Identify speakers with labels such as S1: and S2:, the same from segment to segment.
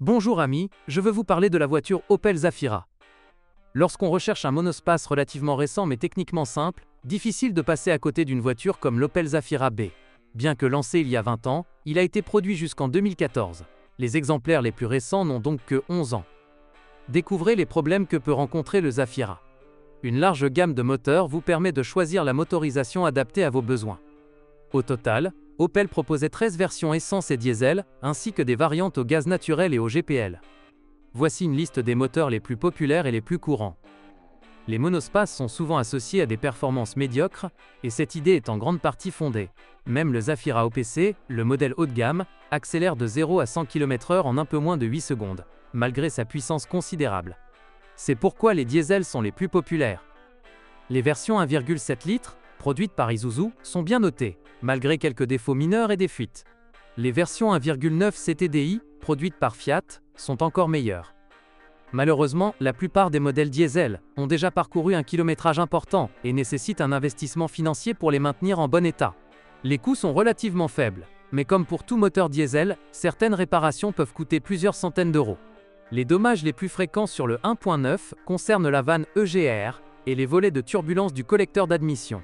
S1: Bonjour amis, je veux vous parler de la voiture Opel Zafira. Lorsqu'on recherche un monospace relativement récent mais techniquement simple, difficile de passer à côté d'une voiture comme l'Opel Zafira B. Bien que lancé il y a 20 ans, il a été produit jusqu'en 2014. Les exemplaires les plus récents n'ont donc que 11 ans. Découvrez les problèmes que peut rencontrer le Zafira. Une large gamme de moteurs vous permet de choisir la motorisation adaptée à vos besoins. Au total, Opel proposait 13 versions essence et diesel, ainsi que des variantes au gaz naturel et au GPL. Voici une liste des moteurs les plus populaires et les plus courants. Les monospaces sont souvent associés à des performances médiocres, et cette idée est en grande partie fondée. Même le Zafira OPC, le modèle haut de gamme, accélère de 0 à 100 km/h en un peu moins de 8 secondes, malgré sa puissance considérable. C'est pourquoi les diesels sont les plus populaires. Les versions 1,7 litres, produites par Isuzu, sont bien notées, malgré quelques défauts mineurs et des fuites. Les versions 1,9 CTDI, produites par Fiat, sont encore meilleures. Malheureusement, la plupart des modèles diesel ont déjà parcouru un kilométrage important et nécessitent un investissement financier pour les maintenir en bon état. Les coûts sont relativement faibles, mais comme pour tout moteur diesel, certaines réparations peuvent coûter plusieurs centaines d'euros. Les dommages les plus fréquents sur le 1.9 concernent la vanne EGR et les volets de turbulence du collecteur d'admission.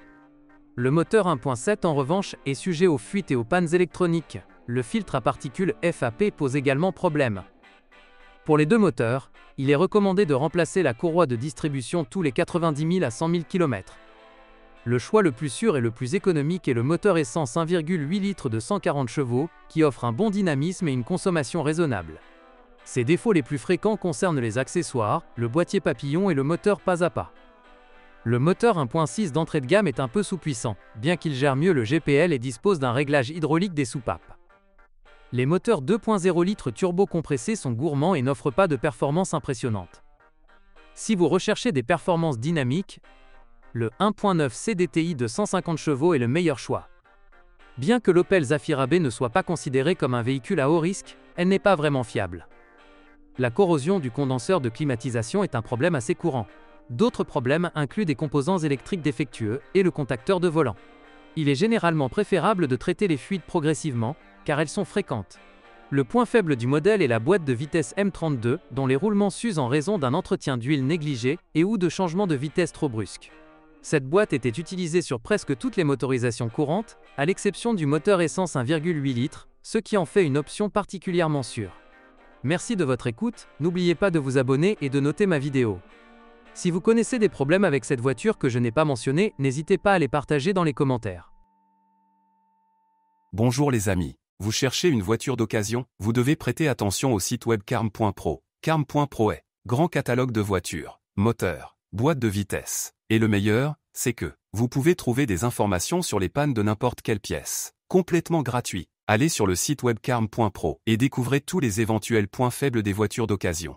S1: Le moteur 1.7 en revanche est sujet aux fuites et aux pannes électroniques. Le filtre à particules FAP pose également problème. Pour les deux moteurs, il est recommandé de remplacer la courroie de distribution tous les 90 000 à 100 000 km. Le choix le plus sûr et le plus économique est le moteur essence 1,8 litres de 140 chevaux, qui offre un bon dynamisme et une consommation raisonnable. Ses défauts les plus fréquents concernent les accessoires, le boîtier papillon et le moteur pas à pas. Le moteur 1.6 d'entrée de gamme est un peu sous-puissant, bien qu'il gère mieux le GPL et dispose d'un réglage hydraulique des soupapes. Les moteurs 2.0 litres turbo-compressés sont gourmands et n'offrent pas de performances impressionnantes. Si vous recherchez des performances dynamiques, le 1.9 CDTI de 150 chevaux est le meilleur choix. Bien que l'Opel Zafira B ne soit pas considérée comme un véhicule à haut risque, elle n'est pas vraiment fiable. La corrosion du condenseur de climatisation est un problème assez courant. D'autres problèmes incluent des composants électriques défectueux et le contacteur de volant. Il est généralement préférable de traiter les fuites progressivement, car elles sont fréquentes. Le point faible du modèle est la boîte de vitesse M32, dont les roulements s'usent en raison d'un entretien d'huile négligé et ou de changements de vitesse trop brusques. Cette boîte était utilisée sur presque toutes les motorisations courantes, à l'exception du moteur essence 1,8 litres, ce qui en fait une option particulièrement sûre. Merci de votre écoute, n'oubliez pas de vous abonner et de noter ma vidéo. Si vous connaissez des problèmes avec cette voiture que je n'ai pas mentionné, n'hésitez pas à les partager dans les commentaires.
S2: Bonjour les amis, vous cherchez une voiture d'occasion, vous devez prêter attention au site web carm.pro. Carm.pro est grand catalogue de voitures, moteurs, boîtes de vitesse. Et le meilleur, c'est que vous pouvez trouver des informations sur les pannes de n'importe quelle pièce, complètement gratuit. Allez sur le site web carm.pro et découvrez tous les éventuels points faibles des voitures d'occasion.